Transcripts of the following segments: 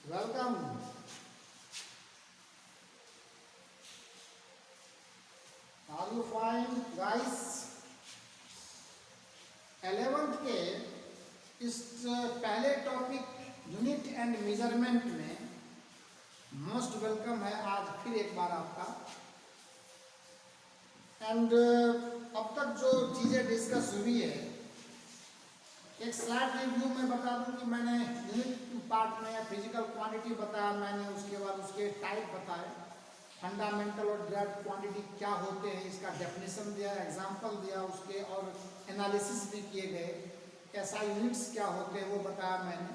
Welcome. Are you fine, guys? 11th के इस पहले टॉपिक यूनिट एंड मेजरमेंट में मोस्ट वेलकम है आज फिर एक बार आपका। एंड अब तक जो चीज़ें डिस्कस हुई है, एक स्लाइड रिव्यू में बता दूं कि मैंने यूनिट पार्ट में फिजिकल क्वांटिटी बताया मैंने, उसके बाद उसके टाइप बताए, फंडामेंटल और डिराइव्ड क्वांटिटी क्या होते हैं इसका डेफिनेशन दिया, एग्जांपल दिया उसके, और एनालिसिस भी किए गए। ऐसा यूनिट्स क्या होते हैं वो बताया मैंने।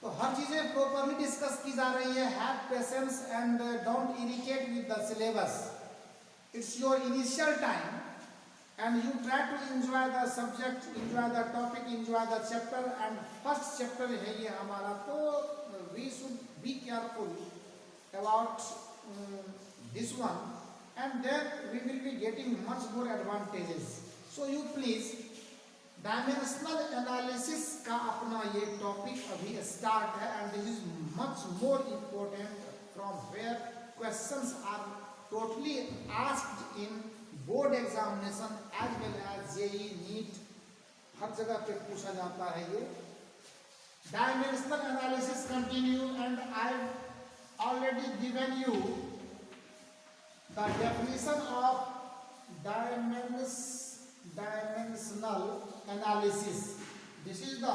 तो हर चीज़ें प्रॉपरली डिस्कस की जा रही है। Have patience and don't irritate with the syllabus. It's your initial time and you try to enjoy the subject, enjoy the topic, enjoy the chapter, and first chapter है ये हमारा, तो we should be careful about this one, and then we will be getting much more advantages. So you please dimensional analysis का अपना ये topic अभी start है, and this is much more important from where questions are totally asked in board examination as well as JEE NEET, हर जगह पे पूछा जाता है ये। Dimensional analysis continue, and I already given you the definition of dimensional analysis. This is the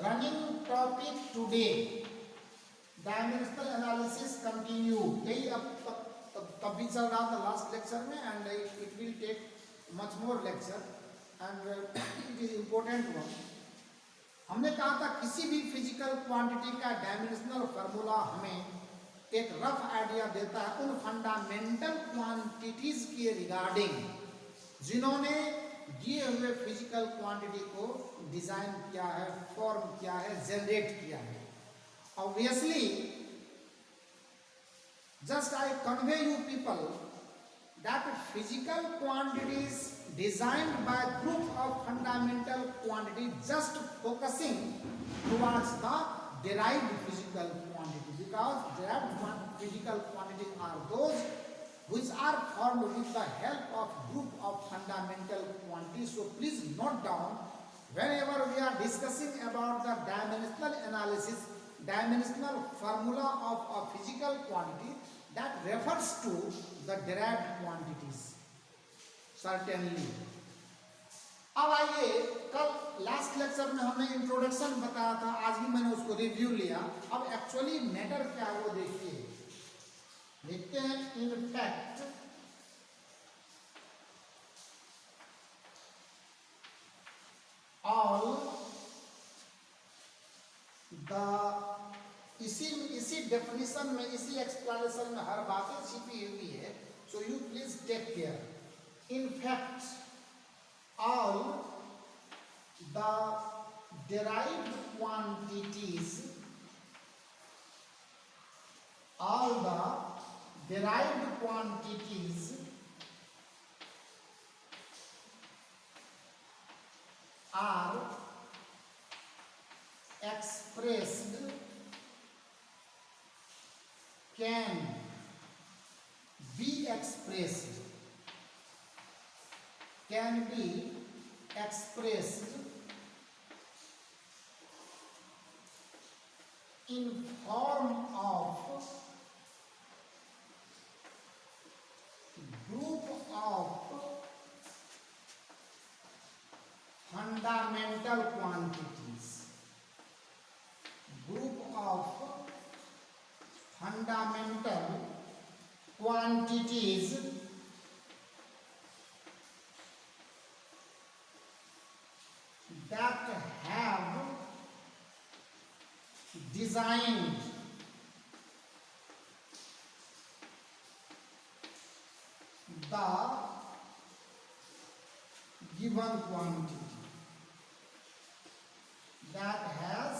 running topic today. डायमेंशनल analysis कंटिन्यू, यही अब तब भी चल रहा था लास्ट लेक्चर में, and it will take much more lecture, and it is important one. हमने कहा था किसी भी फिजिकल क्वांटिटी का डायमेंशनल फार्मूला हमें एक रफ आइडिया देता है उन फंडामेंटल क्वांटिटीज के रिगार्डिंग जिन्होंने दिए हुए फिजिकल क्वांटिटी को डिजाइन किया है, फॉर्म किया है, जनरेट किया है। Obviously just I convey you people that physical quantities designed by group of fundamental quantities, just focusing towards the derived physical quantity, because derived physical quantities are those which are formed with the help of group of fundamental quantities. So please note down, whenever we are discussing about the dimensional analysis, dimensional formula of a physical quantity, that refers to the derived quantities certainly. अब आइए, कल last lecture में हमने introduction बताया था, आज भी मैंने उसको रिव्यू लिया। अब एक्चुअली मैटर क्या है वो देखिए, देखते हैं। इन फैक्ट ऑल द, इसी डेफिनेशन में, इसी एक्सप्लेनेशन में हर बातें छिपी हुई है। So you please take care. In fact all the derived quantities, all the derived quantities are expressed, can be expressed, can be expressed in form of group of fundamental quantities, group of fundamental quantities that have designed the given quantity, that have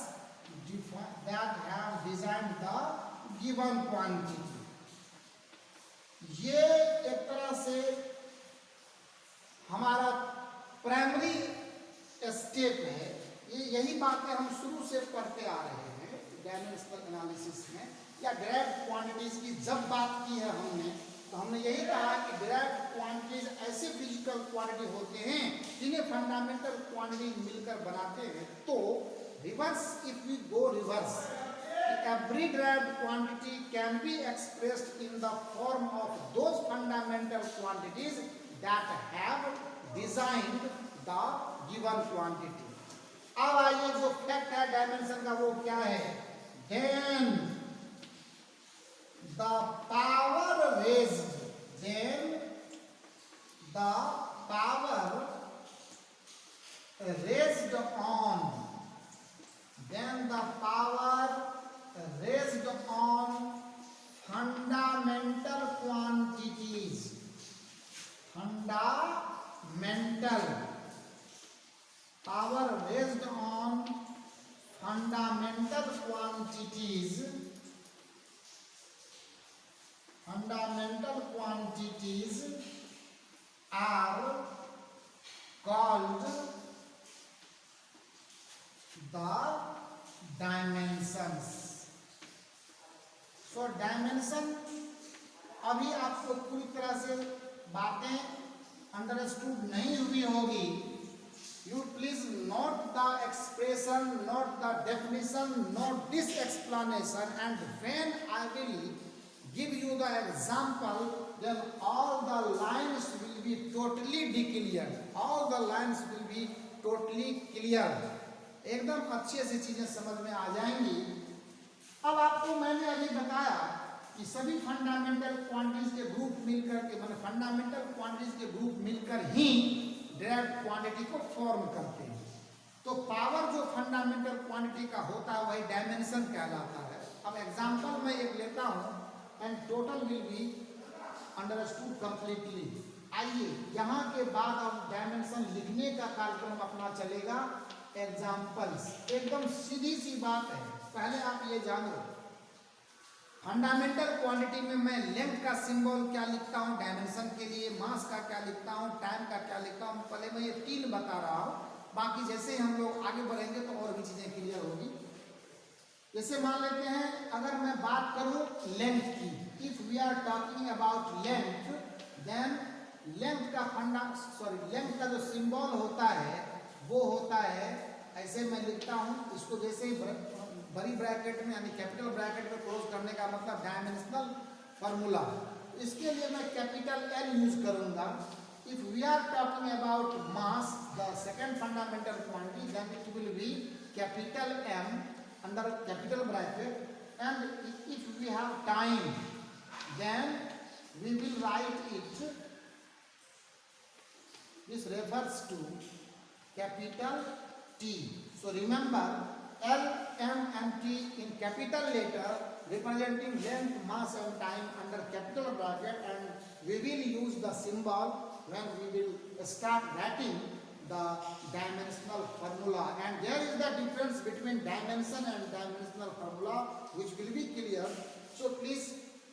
designed the given quantity। ये एक तरह से हमारा primary step है। ये यही बातें हम शुरू से पढ़ते आ रहे हैं। डायमेंशनल एनालिसिस में, या डिराइव्ड क्वांटिटीज की जब बात की है हमने, तो हमने यही कहा कि डिराइव्ड क्वांटिटीज ऐसे फिजिकल क्वांटिटी होते हैं जिन्हें फंडामेंटल क्वांटिटीज मिलकर बनाते हैं। तो reverse, if we go reverse, every derived quantity can be expressed in the form of those fundamental quantities that have designed the given quantity. अब आइए जो फैक्ट है डायमेंशन का वो क्या है? Then the power raised, then the power raised on, then the power raised on fundamental quantities, fundamental power raised on fundamental quantities, fundamental quantities are called the dimensions. So dimension, अभी आपको पूरी तरह से बातें अंडरस्टूड नहीं हुई होगी. You please note the expression, note the definition, note this explanation, and when I will give you the example, then all the lines will be totally declared. All the lines will be totally clear. एकदम अच्छे से चीजें समझ में आ जाएंगी. अब आपको मैंने अभी बताया कि सभी फंडामेंटल क्वांटिटीज के ग्रुप मिलकर के, मतलब फंडामेंटल क्वांटिटीज के ग्रुप मिलकर ही डिराइव्ड क्वांटिटी को फॉर्म करते हैं. तो पावर जो फंडामेंटल क्वांटिटी का होता है वही डायमेंशन कहलाता है. अब एग्जांपल मैं एक लेता हूं and total will be understood completely. आइए यहाँ के बाद अब डायमेंशन लिखने का कार्यक्रम अपना चलेगा. एग्जांपल्स, एकदम सीधी सी बात है. पहले आप ये जानो, फंडामेंटल क्वांटिटी में मैं लेंथ का सिंबल क्या लिखता हूँ डायमेंशन के लिए, मास का क्या लिखता हूँ, टाइम का क्या लिखता हूँ. पहले मैं ये 3 बता रहा हूँ, बाकी जैसे हम लोग आगे बढ़ेंगे तो और भी चीजें क्लियर होगी. जैसे मान लेते हैं, अगर मैं बात करूँ लेंथ की, if we are talking about length, then length का जो सिंबल होता है वो होता है, ऐसे मैं लिखता हूँ इसको, जैसे ही बड़ी ब्रैकेट में यानी कैपिटल ब्रैकेट में क्लोज करने का मतलब डायमेंशनल फार्मूला. इसके लिए मैं कैपिटल L यूज करूंगा. If we are talking about mass, the second fundamental quantity, then it will be capital M under capital bracket. And if we have time, then we will write it, this refers to capital T. So remember, L, M and T in capital letter representing length, mass and time under capital bracket, and we will use the symbol when we will start writing the dimensional formula. And there is the difference between dimension and dimensional formula which will be clear. So please,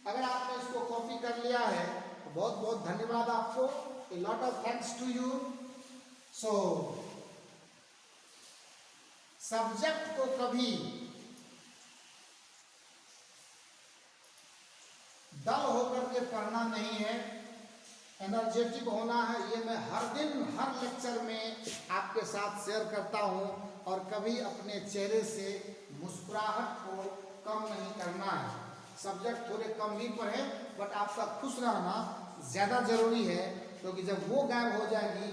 अगर आपने इसको copy कर लिया है तो बहुत बहुत धन्यवाद आपको. A lot of thanks to you. So subject को कभी डल होकर के पढ़ना नहीं है, एनर्जेटिक होना है. ये मैं हर दिन हर लेक्चर में आपके साथ शेयर करता हूँ. और कभी अपने चेहरे से मुस्कुराहट को कम नहीं करना है. सब्जेक्ट थोड़े कम ही पढ़े, बट आपका खुश रहना ज़्यादा जरूरी है, क्योंकि जब वो गायब हो जाएगी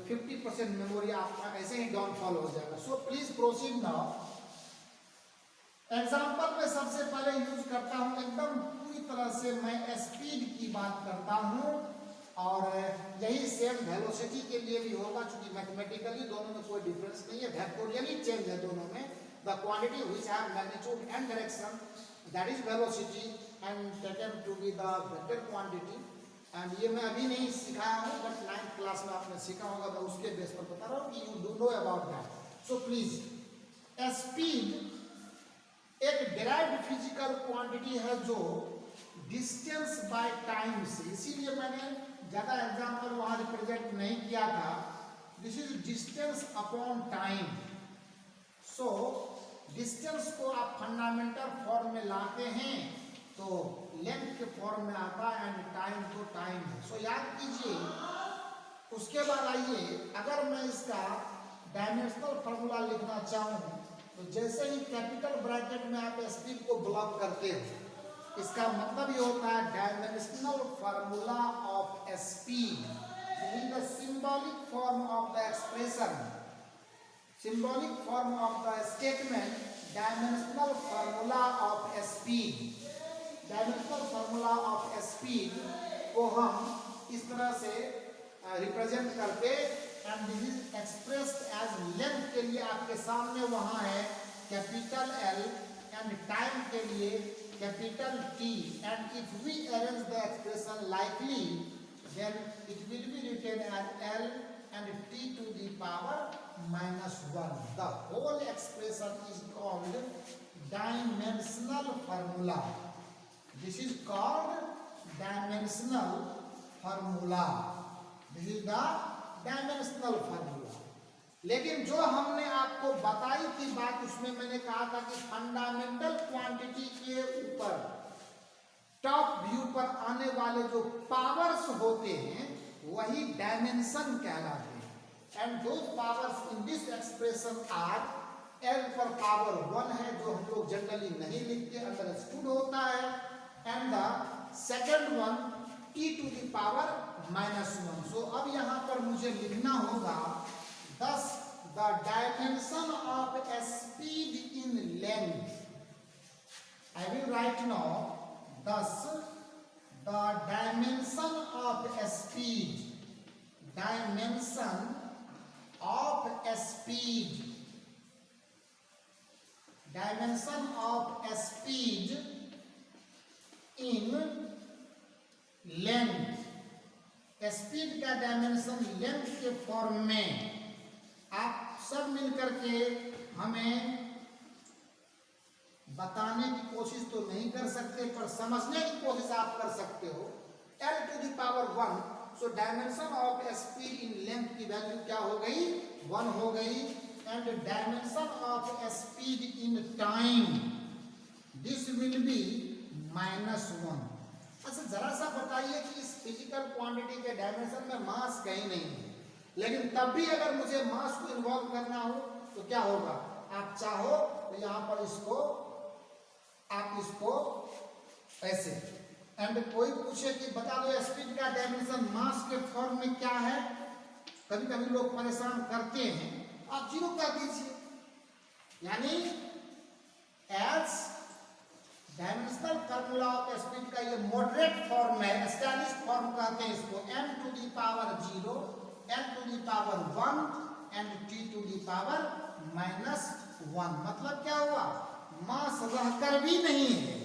50% मेमोरी आपका ऐसे ही डाउनफॉल हो जाएगा. So please proceed now. Example में सबसे पहले यूज करता हूं, एकदम पूरी तरह से मैं स्पीड की बात करता हूं, और यही सेम वेलोसिटी के लिए भी होगा, क्योंकि मैथमेटिकली दोनों में कोई डिफरेंस नहीं है, वेक्टोरियली चेंज है दोनों में. The quantity which have magnitude and direction, that is velocity, and taken to be the vector quantity. And ये मैं अभी नहीं सिखाया हूँ, बट 9th क्लास में आपने सीखा होगा, मैं उसके बेस पर बता रहा हूँ कि you do know about that. So please, speed एक डिराइव्ड फिजिकल क्वांटिटी है जो डिस्टेंस बाय टाइम से, इसीलिए मैंने ज़्यादा एग्जाम्पल वहाँ रिप्रेजेंट नहीं किया था. This is distance upon time. So distance को आप फंडामेंटल फॉर्म में लाते हैं तो लेंथ के फॉर्म में आता है एंड टाइम तो टाइम है। सो याद कीजिए। उसके बाद आइए, अगर मैं इसका डायमेंशनल फॉर्मूला लिखना चाहूँ तो जैसे ही कैपिटल ब्रैकेट में आप स्पीड को ब्लॉक करते हो, इसका मतलब ये होता है dimensional formula of speed in the symbolic form of the expression, symbolic form of the statement, dimensional formula of speed, dimensional formula of speed को हम इस तरह से रिप्रेजेंट करते and this is expressed as length के लिए आपके सामने वहां है कैपिटल एल एंड टाइम के लिए capital T and if we arrange the expression likely then it will be written as L and t to the power minus 1. The whole expression is called dimensional formula. This is called dimensional formula. This is the dimensional formula. लेकिन जो हमने आपको बताई थी बात, उसमें मैंने कहा था कि फंडामेंटल क्वांटिटी के ऊपर टॉप व्यू पर आने वाले जो पावर्स होते हैं वही डायमेंशन कहलाते हैं and those powers in this expression R L पर पावर 1 है जो हम लोग जनरली नहीं लिखते, अंडरस्टूड होता है, and the second one T to the power -1। सो अब यहां पर मुझे लिखना होगा thus the dimension of speed in length, I will write now thus the dimension of speed, dimension of speed, dimension of speed in length, speed का dimension length के form में आप सब मिलकर के हमें बताने की कोशिश तो नहीं कर सकते, पर समझने की कोशिश आप कर सकते हो। L to the power 1, so dimension of speed in length की वैल्यू क्या हो गई? 1 हो गई। And dimension of speed in time this will be -1। अच्छा जरा सा बताइए कि इस फिजिकल क्वांटिटी के डायमेंशन में मास कहीं नहीं है, लेकिन तब भी अगर मुझे मास को इन्वॉल्व करना हो तो क्या होगा? आप चाहो तो यहां पर आप इसको ऐसे, एंड कोई पूछे कि बता दो स्पीड का डायमेंशन मास के फॉर्म में क्या है, कभी कभी लोग परेशान करते हैं, आप 0 कर दीजिए। यानी as dimensional formula of speed का ये मॉडरेट फॉर्म है, एस्टैब्लिश फॉर्म कहते हैं इसको, m to the power 0, n to the power 1 and t to the power -1। मतलब क्या हुआ? मास रहकर भी नहीं है,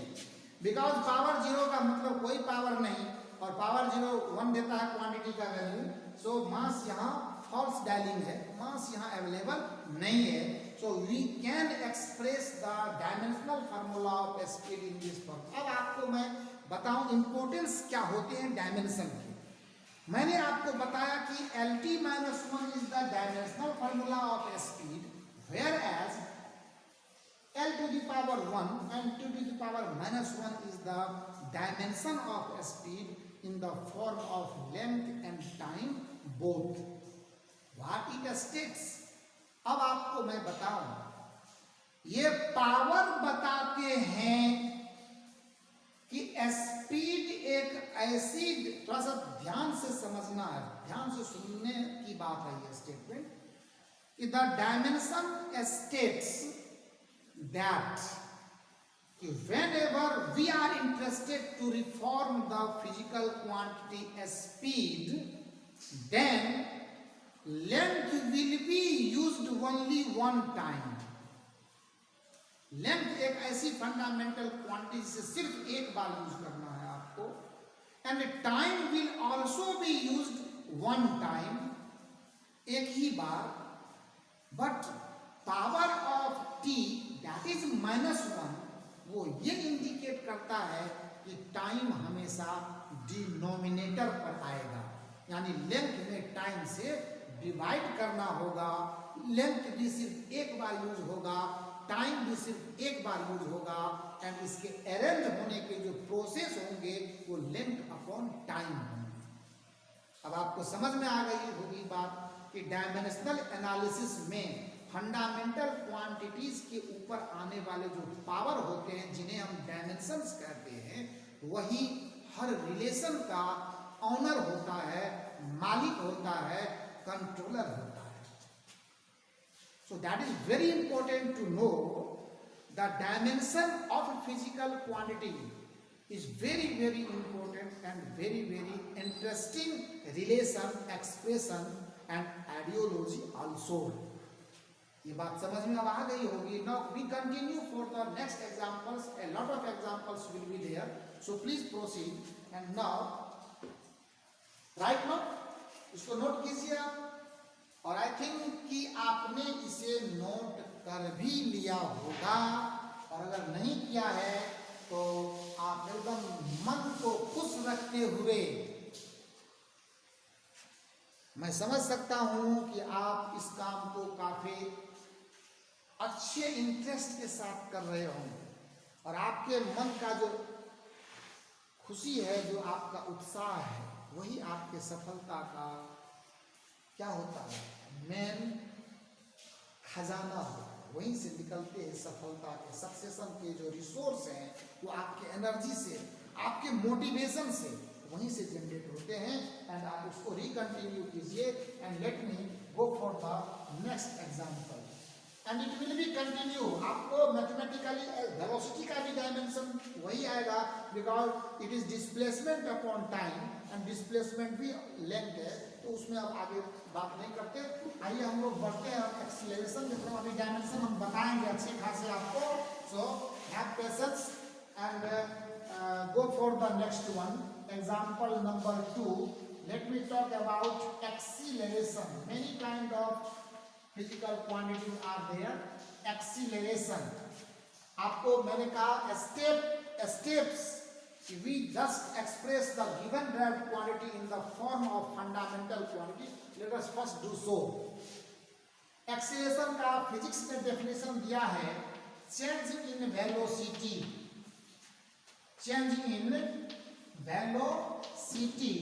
बिकॉज पावर 0 का मतलब कोई पावर नहीं, और पावर 0 1 देता है क्वांटिटी का वैल्यू। सो मास यहाँ फॉल्स डायलिंग है, मास यहाँ अवेलेबल नहीं है। So we can express the dimensional formula of speed in this form. अब आपको मैं बताऊं इंपॉर्टेंस क्या होते हैं डायमेंशन के। मैंने आपको बताया कि LT-1 is the dimensional formula of speed, whereas L to the power 1 and T to the power -1 is the dimension of speed in the form of length and time both. What it states? अब आपको मैं बताऊं, ये power बताते हैं कि speed एक ऐसी, थोड़ा सा ध्यान से समझना है, ध्यान से सुनने की बात है ये स्टेटमेंट, कि the dimension states that whenever we are interested to reform the physical quantity speed, then length will be used only one time. Length एक ऐसी फंडामेंटल क्वांटिटी से सिर्फ एक बार यूज करना है आपको, and time will also be used one time, एक ही बार, but power of t that is -1 वो ये इंडिकेट करता है कि टाइम हमेशा डिनोमिनेटर पर आएगा, यानी लेंथ में टाइम से डिवाइड करना होगा, लेंथ भी सिर्फ एक बार यूज होगा, टाइम भी सिर्फ एक बार यूज होगा एंड इसके अरेंज होने के जो प्रोसेस होंगे वो लेंथ अपॉन टाइम होंगे। अब आपको समझ में आ गई होगी बात कि डायमेंशनल एनालिसिस में फंडामेंटल क्वांटिटीज के ऊपर आने वाले जो पावर होते हैं जिन्हें हम डायमेंशंस कहते हैं, वही हर रिलेशन का ऑनर होता है, मालिक होता है, कंट्रोलर होता है। So that is very important to know the dimension of physical quantity is very very important and very very interesting relation, expression and ideology also. ये बात समझ में अब आ गई होगी। Now we continue for the next examples. A lot of examples will be there, so please proceed. And now right now इसको note कीजिए आप, और आई थिंक कि आपने इसे नोट कर भी लिया होगा, और अगर नहीं किया है तो आप एकदम मन को खुश रखते हुए, मैं समझ सकता हूं कि आप इस काम को काफी अच्छे इंटरेस्ट के साथ कर रहे होंगे, और आपके मन का जो खुशी है, जो आपका उत्साह है, वही आपके सफलता का क्या होता है, मेन खजाना होता है। वहीं से निकलते हैं सफलता के, सक्सेशन के जो रिसोर्स हैं, वो आपके एनर्जी से, आपके मोटिवेशन से, वहीं से जनरेट होते हैं। एंड आप उसको रिकंटिन्यू कीजिए and let me go for the next example and it will B continue. आपको मैथमेटिकली वेलोसिटी का भी डायमेंशन वही आएगा, because it is displacement upon time and displacement भी लेंथ है, तो उसमें अब आगे बात नहीं करते। आइए हम लोग बढ़ते हैं एक्सीलरेशन की तरफ। अभी डायमेंशन हम बताएंगे अच्छे खासे आपको, so have patience and go for the next one. Example number 2, let me talk about acceleration. Many kind of physical quantities are there. Acceleration आपको मैंने कहा steps, we just express the given derived quantity in the form of fundamental quantity. Let us first do so. Acceleration का physics में definition दिया है, change in velocity, change in velocity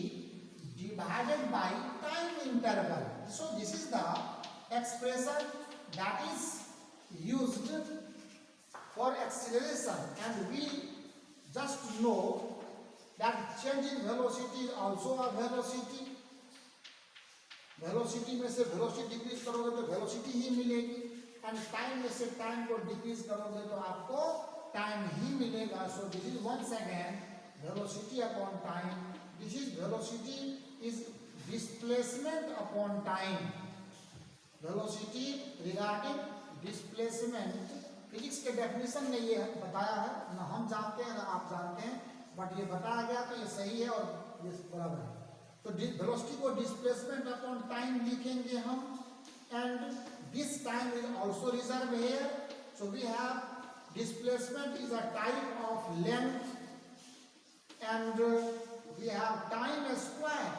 divided by time interval. So this is the expression that is used for acceleration, and we just know that change in velocity is also a velocity. Velocity में से velocity decrease करोगे तो velocity ही मिलेगी, and time में से time को decrease करोगे तो आपको टाइम ही मिलेगा। So this is once again velocity upon time. This is velocity is displacement upon time. Velocity regarding displacement, physics के डेफिनेशन में ये बताया है, ना हम जानते हैं ना आप जानते हैं, बट ये बताया गया तो ये सही है और ये बराबर है। तो वेलोसिटी को डिस्प्लेसमेंट अपॉन टाइम लिखेंगे हम, and this time is also reserve here. So we have displacement is a type of length, and we have time square.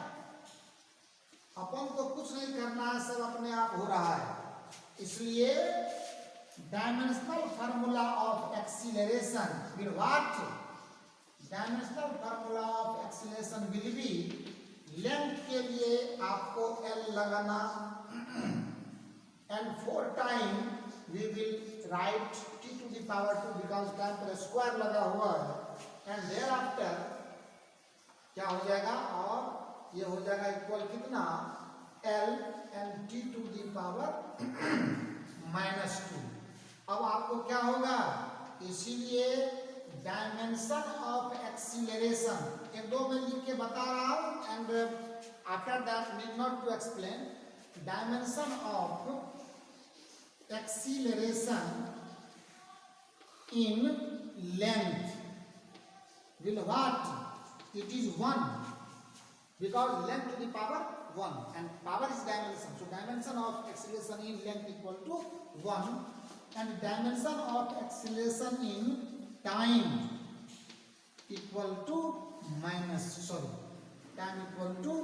अपन को कुछ नहीं करना है, सब अपने आप हो रहा है। इसलिए dimensional formula of acceleration will what? Dimensional formula of acceleration will be, length के लिए आपको L लगाना, and for time we will write t to the power 2 because time पर स्क्वायर लगा हुआ है, एंड देयर आफ्टर क्या हो जाएगा, और ये हो जाएगा इक्वल कितना, L and t to the power -2। अब आपको क्या होगा, इसीलिए डायमेंशन ऑफ एक्सीलरेशन, एक दो में लिख के बता रहा हूं, and after that need not to explain. Dimension of acceleration in length will what? It is 1 because length to the power 1 and power is dimension. So dimension of acceleration in length equal to 1 and dimension of acceleration in time equal to time equal to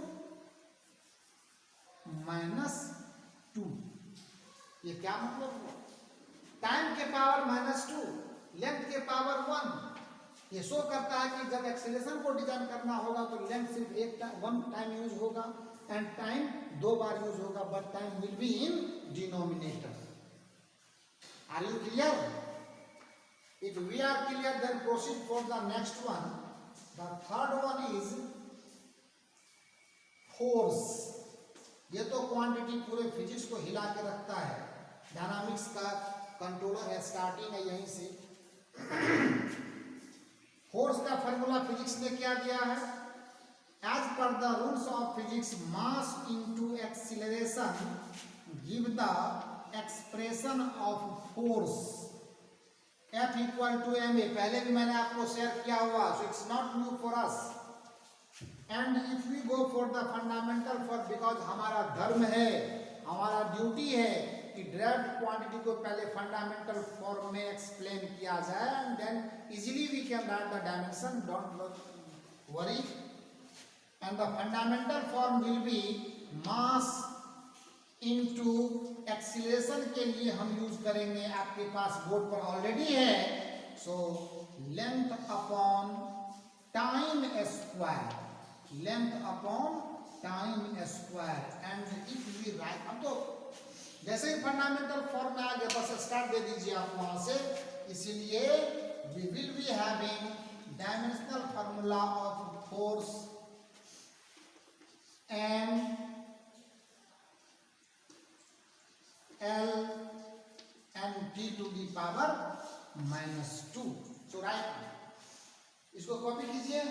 -2। ये क्या मतलब हुआ? Time के power -2, length के power 1। ये show करता है कि जब एक्सीलरेशन को डिजाइन करना होगा तो लेंथ सिर्फ वन टाइम यूज होगा एंड टाइम 2 बार यूज होगा, but time will be in denominator. Are you clear? If we are clear, then proceed for the next one. The third one is force. ये तो quantity पूरे physics को हिला के रखता है, डायनामिक्स का कंट्रोलर है, स्टार्टिंग है यहीं से। फोर्स का फॉर्मूला फिजिक्स ने क्या दिया है? As per the rules of physics, mass into acceleration give the expression of force F equal to ma। पहले भी मैंने आपको शेयर किया हुआ, so it's not new for us। And if we go for the fundamental for, because हमारा धर्म है, हमारा ड्यूटी है कि ड्राइव्ड क्वांटिटी को पहले फंडामेंटल फॉर्म में एक्सप्लेन किया जाए and then easily we can write the dimension, don't worry. And the fundamental form will be mass into acceleration के लिए हम यूज करेंगे, आपके पास बोर्ड पर ऑलरेडी है, so length upon time square, length upon time square. And if we write, अब तो जैसे ही फंडामेंटल फॉर्म में आ गया बस स्टार्ट दे दीजिए आप वहां से। इसीलिए we will be having dimensional formula of force M L and T to the power -2। So right, इसको कॉपी कीजिए।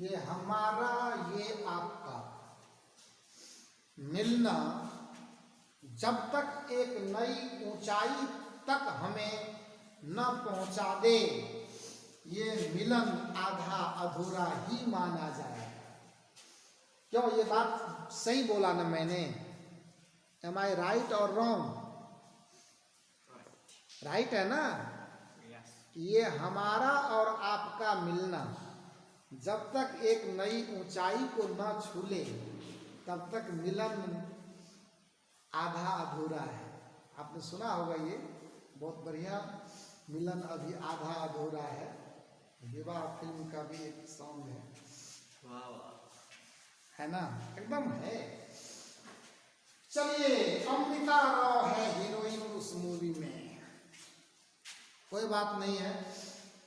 ये हमारा, ये आपका मिलना जब तक एक नई ऊंचाई तक हमें न पहुंचा दे, ये मिलन आधा अधूरा ही माना जाए। क्यों? ये बात सही बोला ना मैंने? एम आई राइट और रॉन्ग? राइट है ना? ये हमारा और आपका मिलना जब तक एक नई ऊंचाई को न छू ले तब तक मिलन आधा अधूरा है। आपने सुना होगा ये बहुत बढ़िया, मिलन अभी आधा अधूरा है। विवाह फिल्म का भी एक सॉन्ग है, है ना? एकदम है। चलिए, अमृता राव है हीरोइन उस मूवी में, कोई बात नहीं है।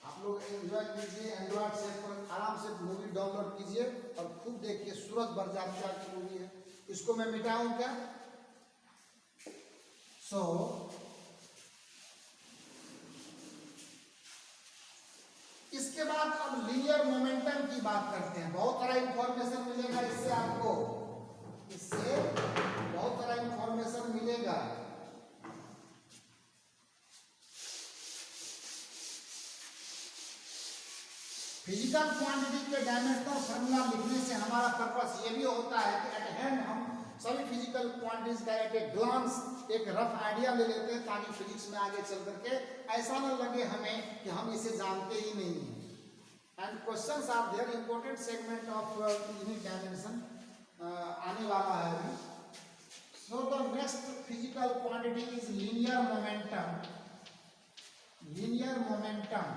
आप लोग एंजॉय कीजिए, एंड्रॉइड सेट पर आराम से मूवी डाउनलोड कीजिए और खूब देखिए। सूरज बरजात्या की मूवी है। इसको मैं मिटाऊं क्या? इसके बाद अब लीनियर मोमेंटम की बात करते हैं। बहुत सारा इंफॉर्मेशन मिलेगा इससे, आपको इससे बहुत सारा इंफॉर्मेशन मिलेगा। फिजिकल क्वांटिटी के डायमेंशनल फॉर्मूला लिखने से हमारा पर्पस ये भी होता है कि एट हैंड हम सभी फिजिकल क्वांटिटीज का एट ए ग्लांस एक रफ आइडिया ले लेते हैं, ताकि फिजिक्स में आगे चल करके ऐसा न लगे हमें कि हम इसे जानते ही नहीं हैं। And questions are there, important segment of unit dimension आने वाला है अभी। So the next physical quantity is linear momentum. Linear momentum,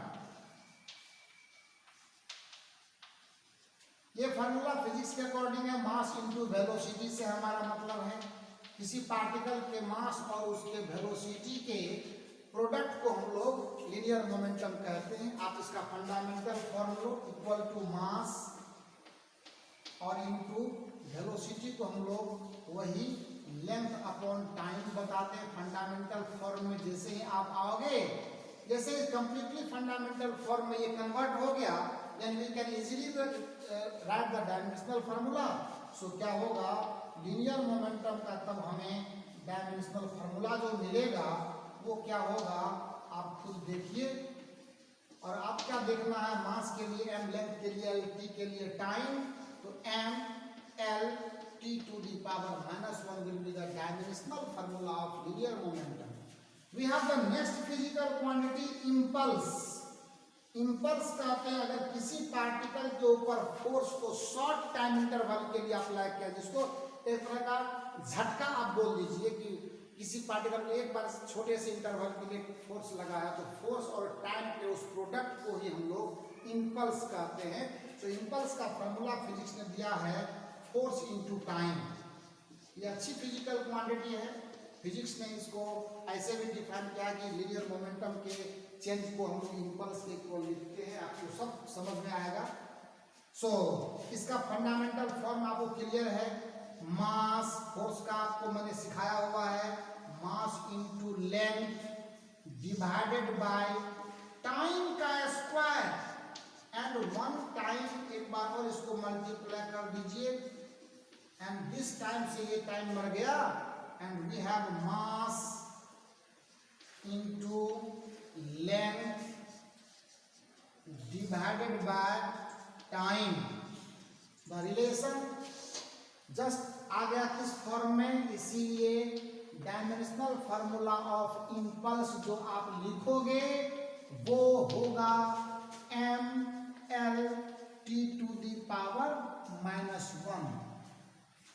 ये फार्मूला फिजिक्स के अकॉर्डिंग है, मास इनटू वेलोसिटी से हमारा मतलब है किसी पार्टिकल के मास और उसके वेलोसिटी के प्रोडक्ट को हम लोग लीनियर मोमेंटम कहते हैं। आप इसका fundamental formula equal to mass और इनटू वेलोसिटी को हम लोग वही लेंथ अपॉन टाइम बताते हैं फंडामेंटल फॉर्म में। जैसे ही आप आओगे, जैसे कंप्लीटली फंडामेंटल फॉर्म में ये कन्वर्ट हो गया, then we can easily write the dimensional formula। so क्या होगा, लीनियर मोमेंटम का तब हमें डायमेंशनल फार्मूला जो मिलेगा वो क्या होगा, आप खुद देखिए। और आप क्या देखना है, मास के लिए m, लेंथ के लिए l, t के लिए टाइम, तो m l t to the power -1 will be the dimensional formula of linear momentum। we have the next physical quantity impulse। Impulse कहते हैं अगर किसी पार्टिकल के ऊपर फोर्स को शॉर्ट टाइम इंटरवल के लिए अप्लाई किया, जिसको एक तरह का झटका आप बोल दीजिए कि किसी पार्टिकल में एक बार छोटे से इंटरवल के लिए फोर्स लगाया तो फोर्स और टाइम के उस प्रोडक्ट को ही हम लोग इम्पल्स कहते हैं। तो इम्पल्स का फॉर्मूला फिजिक्स ने दिया है फोर्स इनटू टाइम। ये अच्छी फिजिकल क्वांटिटी है। फिजिक्स ने इसको ऐसे भी डिफाइन किया कि लीनियर मोमेंटम के चेंज को हम लोग इम्पल्स के इक्वल लिखते हैं। आपको सब समझ में आएगा। सो इसका फंडामेंटल फॉर्म आपको क्लियर है। मास फोर्स का आपको मैंने सिखाया हुआ है, mass into length divided by time का स्क्वायर एंड वन टाइम एक बार और इसको मल्टीप्लाई कर दीजिए एंड दिस टाइम से ये टाइम मर गया and we have mass into length divided by time. The relation just आ गया किस फॉर्म में, इसीलिए डायमेंशनल फार्मूला ऑफ इम्पल्स जो आप लिखोगे वो होगा mL(T⁻⁻1).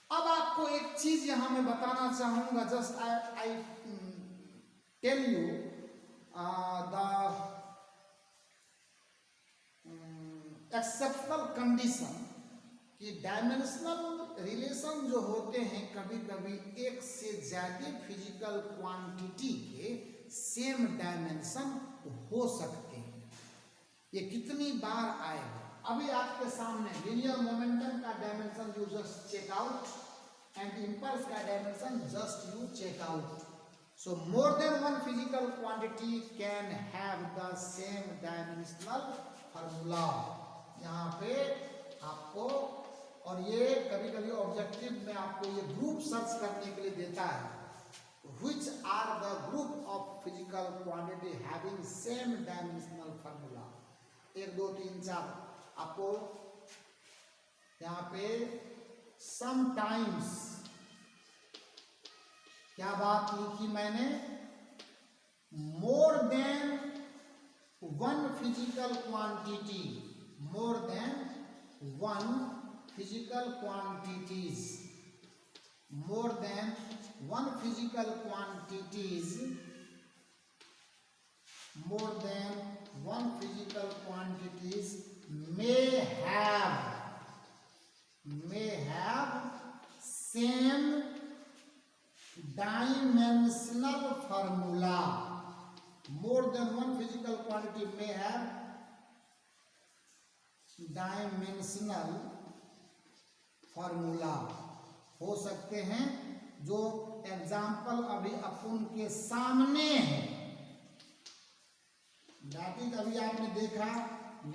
अब आपको एक चीज यहां मैं बताना चाहूंगा, just I tell you the exceptional condition कि डायमेंशनल रिलेशन जो होते हैं कभी कभी एक से ज्यादा फिजिकल क्वांटिटी के सेम डायमेंशन हो सकते हैं। ये कितनी बार आएगा? अभी आपके सामने लीनियर मोमेंटम का dimension you just check out and impulse का dimension just you check out. So more than one physical quantity can have the same dimensional formula. यहाँ पे आपको, और ये कभी कभी ऑब्जेक्टिव में आपको ये ग्रुप सर्च करने के लिए देता है, which are the group of physical quantity having same dimensional formula। 1 2 3 4 आपको यहाँ पे sometimes क्या बात लिखी मैंने, more than one physical quantity, more than one physical quantities, more than one physical quantities, more than one physical quantities may have same dimensional formula। more than one physical quantity may have dimensional formula हो सकते हैं। जो example अभी अपन के सामने है, that is अभी आपने देखा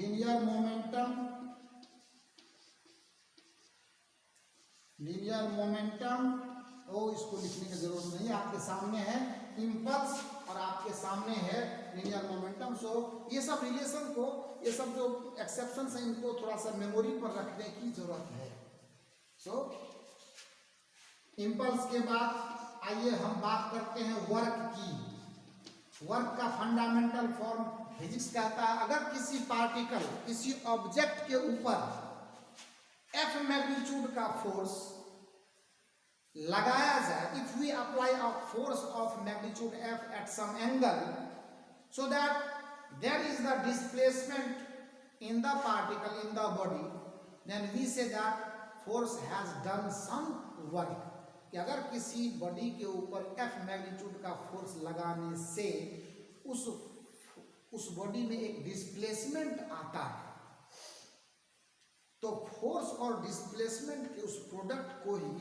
लीनियर मोमेंटम, ओ इसको लिखने की जरूरत नहीं है, आपके सामने है इम्पल्स और आपके सामने है लीनियर मोमेंटम। सो ये सब रिलेशन को, ये सब जो एक्सेप्शन है इनको थोड़ा सा मेमोरी पर रखने की जरूरत है। सो इम्पल्स के बाद आइए हम बात करते हैं वर्क की। वर्क का फंडामेंटल फॉर्म फिजिक्स कहता है, अगर किसी पार्टिकल, किसी ऑब्जेक्ट के ऊपर F मैग्नीट्यूड का फोर्स लगाया जाए, if we apply a force of magnitude F at some angle so that there is the displacement in the particle in the body, then we say that force has done some work। कि अगर किसी body के ऊपर F magnitude का force लगाने से उस body में एक डिस्प्लेसमेंट आता है, तो फोर्स और डिस्प्लेसमेंट के उस प्रोडक्ट को ही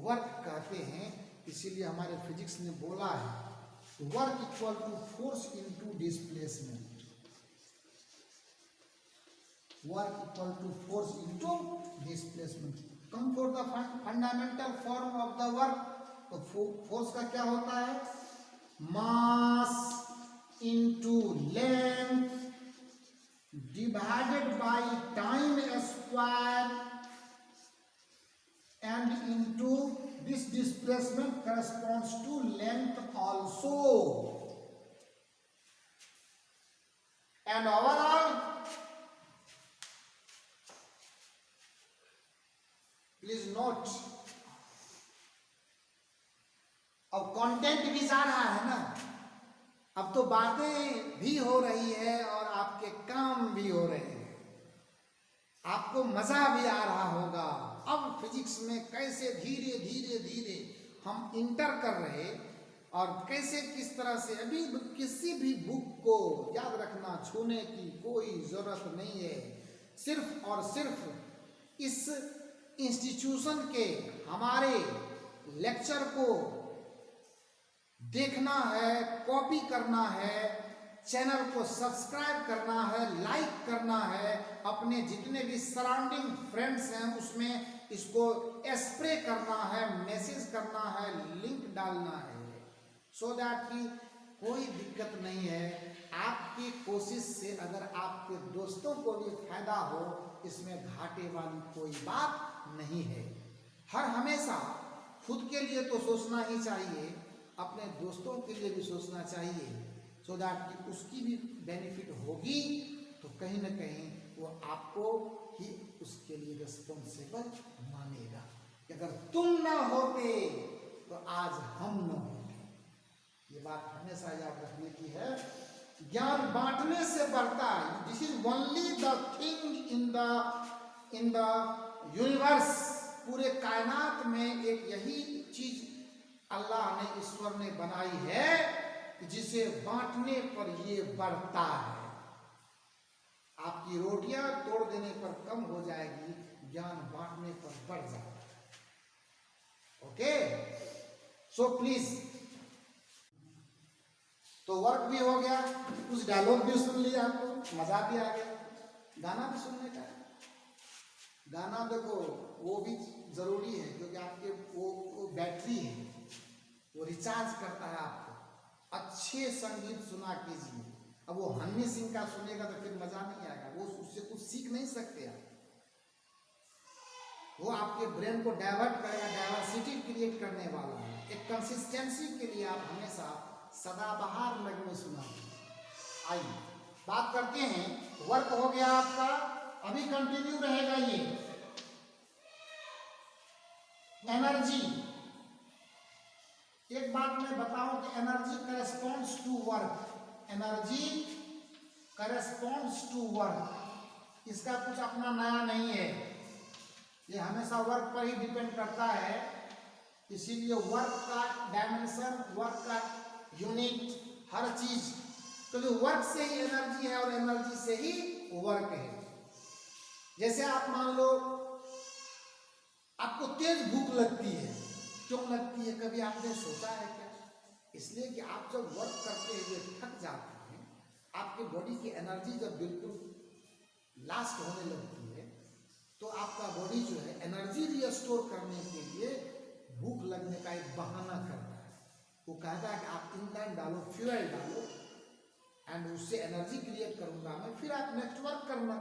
वर्क कहते हैं। इसीलिए हमारे फिजिक्स ने बोला है work equal to force into displacement, work equal to force into displacement. Come for the fundamental form of the work. तो फोर्स का क्या होता है, mass into length divided by time square and into this displacement corresponds to length also, and overall please note अब content भी जा रहा है ना, अब तो बातें भी हो रही है और आपके काम भी हो रहे हैं, आपको मजा भी आ रहा होगा। अब फिजिक्स में कैसे धीरे धीरे धीरे हम इंटर कर रहे और कैसे किस तरह से, अभी किसी भी बुक को याद रखना, छूने की कोई जरूरत नहीं है। सिर्फ और सिर्फ इस इंस्टीट्यूशन के हमारे लेक्चर को देखना है, कॉपी करना है, चैनल को सब्सक्राइब करना है, लाइक करना है, अपने जितने भी सराउंडिंग फ्रेंड्स हैं उसमें इसको स्प्रे करना है, मैसेज करना है, लिंक डालना है, सो दैट कि कोई दिक्कत नहीं है। आपकी कोशिश से अगर आपके दोस्तों को भी फायदा हो, इसमें घाटे वाली कोई बात नहीं है। हर हमेशा खुद के लिए तो सोचना ही चाहिए, अपने दोस्तों के लिए भी सोचना चाहिए, सो दैट कि उसकी भी बेनिफिट होगी तो कहीं ना कहीं वो आपको ही उसके लिए रिस्पॉन्सिबल मानेगा कि अगर तुम ना होते तो आज हम न होते। ये बात हमेशा याद रखने की है। ज्ञान बांटने से बढ़ता है। This is only the thing in the universe. पूरे कायनात में एक यही चीज अल्लाह ने, ईश्वर ने बनाई है जिसे बांटने पर ये बढ़ता है। आपकी रोटियां तोड़ देने पर कम हो जाएगी, ज्ञान बांटने पर बढ़ जाएगा। Okay, so please. तो वर्क भी हो गया, कुछ डायलॉग भी सुन लिया, आपको मजा भी आ गया, गाना भी सुनने का। गाना देखो वो भी जरूरी है क्योंकि आपके वो बैटरी है, वो रिचार्ज करता है आपको। अच्छे संगीत सुना कीजिए। अब वो हनी सिंह का सुनेगा तो फिर मजा नहीं आएगा, वो उससे कुछ सीख नहीं सकते आप। वो आपके ब्रेन को डाइवर्ट करेगा, डाइवर्सिटी क्रिएट करने वाला है। एक कंसिस्टेंसी के लिए आप हमेशा सदाबहार नगमे सुना। आइए बात करते हैं। वर्क हो गया आपका, अभी कंटिन्यू रहेगा ये एनर्जी। एक बात मैं बताऊं कि energy corresponds to work. Energy corresponds to work, इसका कुछ अपना नया नहीं है, ये हमेशा वर्क पर ही डिपेंड करता है। इसीलिए वर्क का डायमेंशन, वर्क का यूनिट, हर चीज, क्योंकि वर्क से ही एनर्जी है और एनर्जी से ही वर्क है। जैसे आप मान लो आपको तेज भूख लगती है, क्यों लगती है कभी आपने सोचा है क्या? इसलिए कि आप जब वर्क करते हुए थक जाते हैं, आपके बॉडी की एनर्जी जब बिल्कुल लास्ट होने लगती है, तो आपका बॉडी जो है एनर्जी रिस्टोर करने के लिए भूख लगने का एक बहाना करता है। वो कहता है कि आप ईंधन डालो, फ्यूल डालो, एंड उससे एनर्जी क्रिएट करूंगा मैं, फिर आप नेक्स्ट वर्क करना।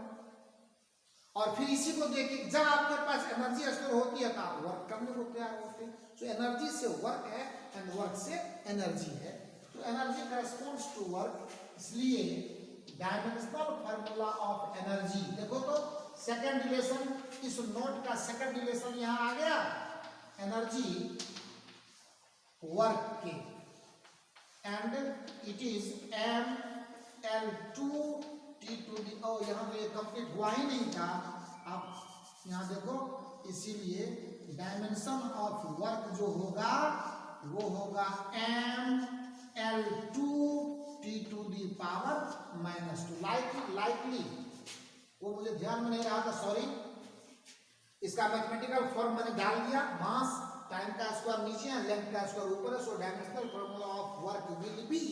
और फिर इसी को देखिए, जब आपके पास एनर्जी स्टोर होती है तो आप वर्क करने को तैयार होते हैं। तो एनर्जी से वर्क है एंड वर्क से एनर्जी है, तो एनर्जी करेस्पॉन्ड्स टू वर्क। इसलिए डायमेंशनल फार्मूला ऑफ एनर्जी देखो तो सेकंड रिलेशन, इस नोट का सेकंड रिलेशन यहां आ गया, एनर्जी वर्क के, and it is ml2 T to the. ओ यहाँ तो ये कंप्लीट हुआ ही नहीं था, आप यहाँ देखो। इसीलिए डायमेंशन ऑफ वर्क जो होगा वो होगा ml2 T to the power -2। Likely वो मुझे ध्यान में नहीं रहा था, सॉरी। इसका मैथमेटिकल फॉर्म मैंने डाल दिया, मास टाइम का स्क्वायर नीचे है, लेंथ का स्क्वायर ऊपर है। So dimensional formula of work will be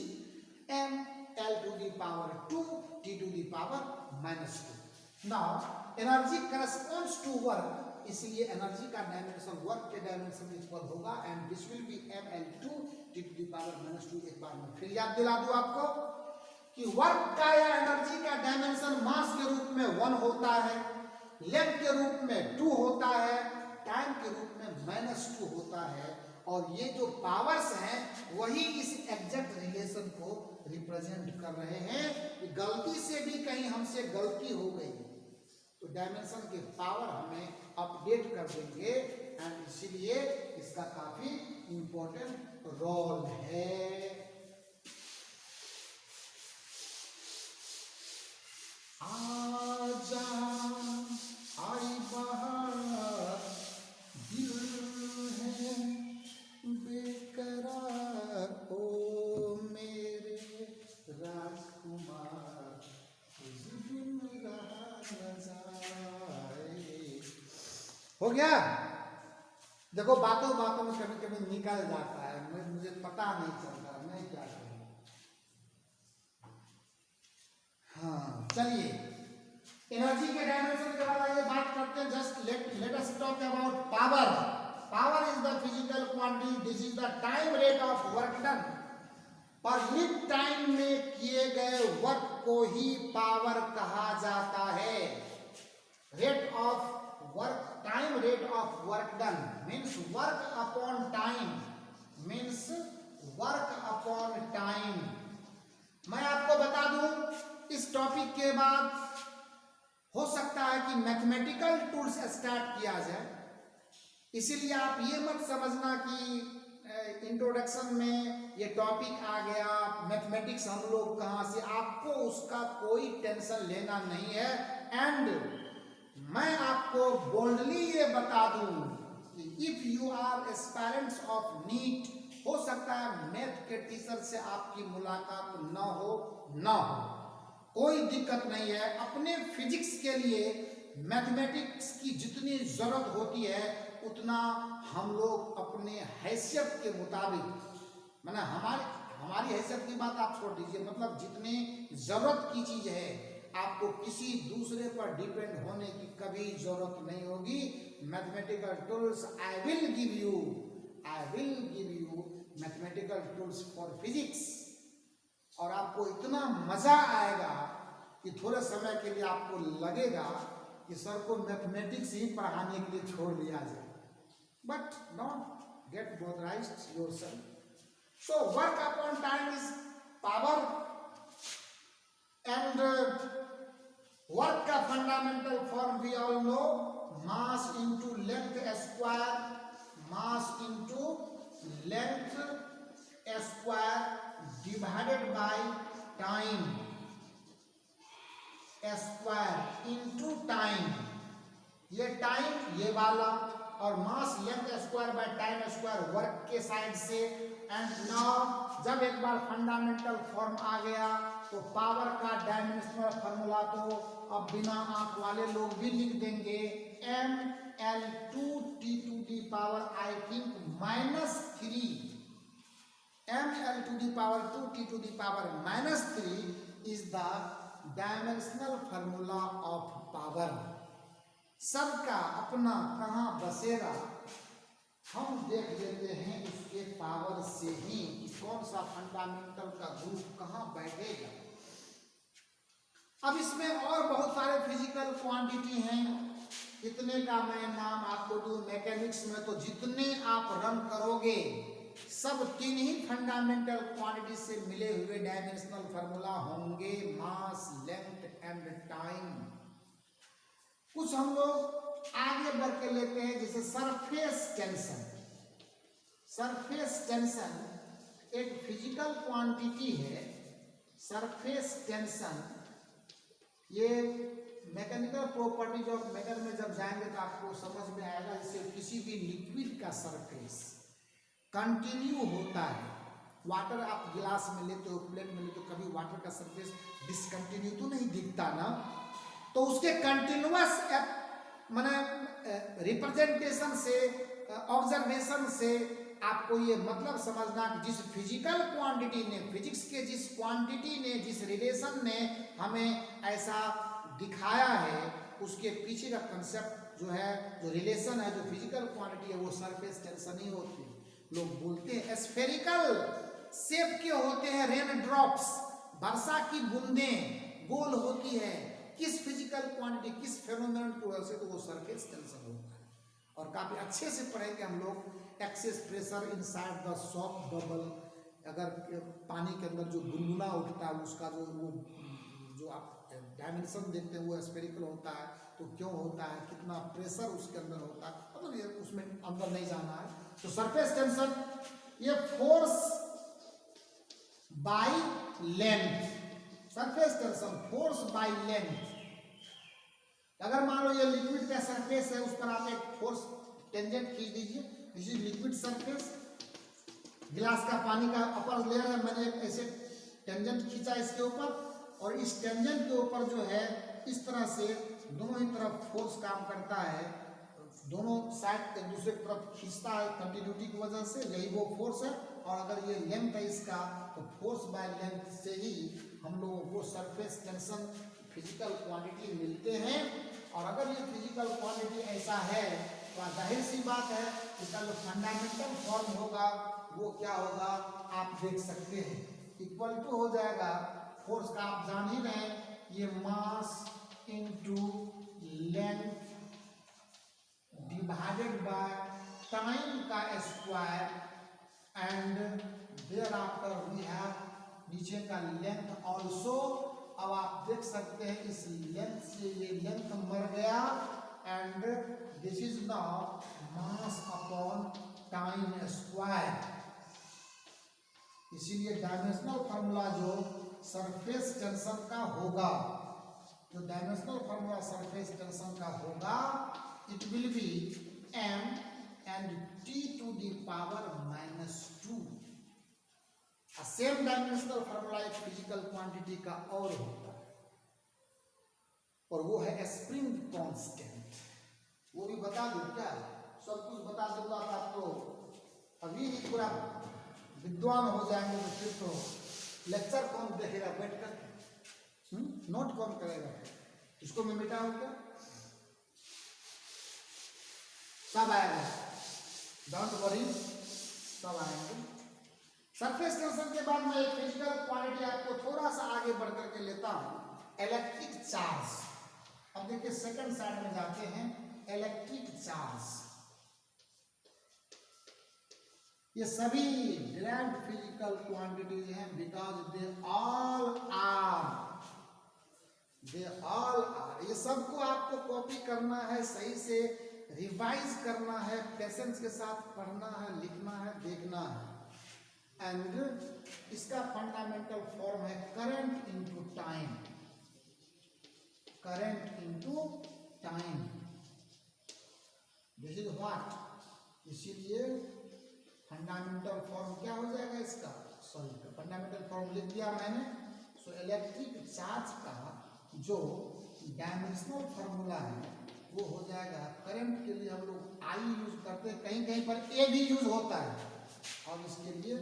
ml to the power 2 T to the power -2। Now energy corresponds to work, इसलिए एनर्जी का डायमेंशन वर्क के डायमेंशन इक्वल होगा, and this will be ml2 T to the power -2। एक बार मैं फिर याद दिला दूं आपको कि वर्क का या एनर्जी का डायमेंशन मास के रूप में 1 होता है, लेंथ के रूप में 2 होता है, टाइम के रूप में -2 होता है। और ये जो पावर्स हैं वही इस एग्जैक्ट रिलेशन को रिप्रेजेंट कर रहे हैं। कि गलती से भी कहीं हमसे गलती हो गई तो डायमेंशन के पावर हमें अपडेट कर देंगे, एंड इसीलिए इसका काफी इंपॉर्टेंट रोल है। आजा आई बहार दिल है बेकरार ओ मेरे राजकुमार तुझ बिन रहा न जाए। हो गया। देखो बातों बातों में कभी कभी निकल जाता है, मुझे पता नहीं चलता मैं क्या करूं। हाँ चलिए, एनर्जी के डायमेंशन के बाद आइए बात करते हैं। Just let us talk about power. Power is the physical quantity, this is the time rate of work done. Per unit time में किए गए वर्क को ही पावर कहा जाता है। Rate of work, time rate of work done means work upon time, means work upon time. मैं आपको बता दूं, इस टॉपिक के बाद हो सकता है कि मैथमेटिकल टूल्स स्टार्ट किया जाए, इसीलिए आप ये मत समझना कि इंट्रोडक्शन में ये टॉपिक आ गया, मैथमेटिक्स हम लोग कहाँ से, आपको उसका कोई टेंशन लेना नहीं है। एंड मैं आपको बोल्डली ये बता दूं कि if you are aspirants of NEET, हो सकता है मैथ के टीचर से आपकी मुलाकात न हो, कोई दिक्कत नहीं है। अपने फिजिक्स के लिए मैथमेटिक्स की जितनी जरूरत होती है उतना हम लोग अपने हैसियत के मुताबिक, माने हमारी हैसियत की बात आप छोड़ दीजिए, मतलब जितनी जरूरत की चीज है आपको किसी दूसरे पर डिपेंड होने की कभी जरूरत नहीं होगी। Mathematical tools I will give you mathematical tools for physics, और आपको इतना मजा आएगा कि थोड़े समय के लिए आपको लगेगा कि सर को मैथमेटिक्स ही पढ़ाने के लिए छोड़ दिया जाए। But don't get botherised yourself. So work upon time is power, and work का fundamental form we all know, mass into length square, mass into length square divided by time square into time. ये time ये वाला, और mass length square by time square work के side से। And now जब एक बार fundamental form आ गया तो पावर का डायमेंशनल फॉर्मूला तो अब बिना आंख वाले लोग भी लिख देंगे, ml2t to the power I think -3, ml2 2t to the power -3 is the dimensional formula of power. सबका अपना कहाँ बसेगा हम देख लेते हैं इसके पावर से ही, कि कौन सा फंडामेंटल का ग्रुप कहाँ बैठेगा। अब इसमें और बहुत सारे फिजिकल क्वांटिटी हैं, कितने का मैं नाम आपको दूं। मैकेनिक्स में तो जितने आप रन करोगे सब तीन ही फंडामेंटल क्वांटिटी से मिले हुए डायमेंशनल फार्मूला होंगे, मास, लेंथ एंड टाइम। कुछ हम लोग आगे बढ़ के लेते हैं, जैसे सरफेस टेंशन। सरफेस टेंशन एक फिजिकल क्वांटिटी है। सरफेस टेंशन ये मैकेनिकल प्रॉपर्टीज ऑफ मैटर में जब जाएंगे तो आपको समझ में आएगा। जैसे किसी भी लिक्विड का सरफेस कंटिन्यू होता है, वाटर आप गिलास में लेते हो, प्लेट में लेते हो, कभी वाटर का सरफेस डिसकंटिन्यू तो नहीं दिखता ना। तो उसके कंटिन्यूअस माने रिप्रेजेंटेशन से, ऑब्जर्वेशन से आपको ये मतलब समझना कि जिस फिजिकल क्वांटिटी ने, फिजिक्स के जिस क्वांटिटी ने, जिस रिलेशन ने हमें ऐसा दिखाया है, उसके पीछे का कंसेप्ट जो है, जो रिलेशन है, जो फिजिकल क्वांटिटी है, वो सरफेस टेंशन ही होती है। लोग बोलते हैं स्फेरिकल शेप के होते हैं रेन ड्रॉप्स, वर्षा की बूंदें गोल होती है। किस फिजिकल क्वांटिटी, किस फेनोमेनन की वजह से, तो वो सरफेस टेंशन होता है। और काफी अच्छे से पढ़ेंगे हम लोग। Excess pressure inside the soft bubble, अगर पानी के अंदर जो गुनगुना उठता है उसका जो आप डायमेंशन देखते हैं वो स्फेरिकल होता है तो क्यों होता है, कितना प्रेशर उसके अंदर होता है, मतलब ये उसमें अंदर नहीं जाना है। तो सरफेस टेंशन ये force by length, surface tension force by length. अगर मान लो ये लिक्विड का सरफेस है, उस पर आप एक फोर्स टेंजेंट खींच दीजिए, दिस इज लिक्विड सरफेस, गिलास का पानी का अपर लेयर है, मैंने एक ऐसे टेंजेंट खींचा इसके ऊपर, और इस टेंजेंट के ऊपर जो है इस तरह से दोनों ही तरफ फोर्स काम करता है, दोनों साइड एक दूसरे की तरफ खींचता है कंटिन्यूटी की वजह से, यही वो फोर्स है। और अगर ये लेंथ है इसका तो फोर्स बाय लेंथ से ही हम लोगों को सरफेस टेंशन फिजिकल क्वांटिटी मिलते हैं। और अगर ये फिजिकल क्वांटिटी ऐसा है तो जाहिर सी बात है इसका जो फंडामेंटल फॉर्म होगा वो क्या होगा आप देख सकते हैं, इक्वल टू हो जाएगा फोर्स का, आप जान ही रहे हैं ये mass into length divided by time का square, and thereafter we have नीचे का लेंथ ऑल्सो। अब आप देख सकते हैं इस लेंथ से ये लेंथ मर गया, and this is now mass upon time square. इसीलिए डायमेंशनल फार्मूला जो सरफेस टेंशन का होगा, जो डायमेंशनल फार्मूला सरफेस टेंशन का होगा, it will B m and t to the power -2। Same dimensional formula एक फिजिकल क्वांटिटी का और होता है, और वो है स्प्रिंग कांस्टेंट। वो भी बता दूं क्या, सब कुछ बता दूंगा तो आप तो अभी ही पूरा विद्वान हो जाएंगे, तो फिर तो लेक्चर कौन देखेगा बैठ कर, नोट कौन करेगा, इसको मैं मिटाऊं क्या, सब आएगा, डोंट वरी सब आएंगे। सरफेस टेंशन के बाद मैं एक फिजिकल क्वांटिटी आपको थोड़ा सा आगे बढ़ करके लेता हूं, इलेक्ट्रिक चार्ज। अब देखिए सेकंड साइड में जाते हैं, इलेक्ट्रिक चार्ज। ये सभी डिराइव्ड फिजिकल क्वांटिटीज हैं बिकॉज दे ऑल आर, ये सबको आपको कॉपी करना है, सही से रिवाइज करना है, पेशेंस के साथ पढ़ना है, लिखना है, देखना है। एंड इसका फंडामेंटल फॉर्म है current into time, current into time, this is what. इसीलिए फंडामेंटल फॉर्म क्या हो जाएगा इसका, सॉरी फंडामेंटल फॉर्म लिख दिया मैंने। सो इलेक्ट्रिक चार्ज का जो डायमेंशनल फार्मूला है वो हो जाएगा, करंट के लिए हम लोग आई यूज करते हैं, कहीं कहीं पर ए भी यूज होता है, और इसके लिए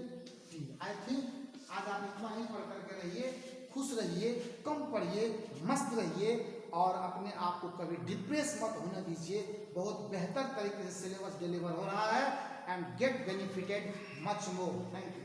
टी। आई थिंक आज आप इतना ही पढ़ करके रहिए, खुश रहिए, कम पढ़िए, मस्त रहिए, और अपने आप को कभी डिप्रेस मत होने दीजिए। बहुत बेहतर तरीके से सिलेबस डिलीवर हो रहा है, and get benefited much more. Thank you.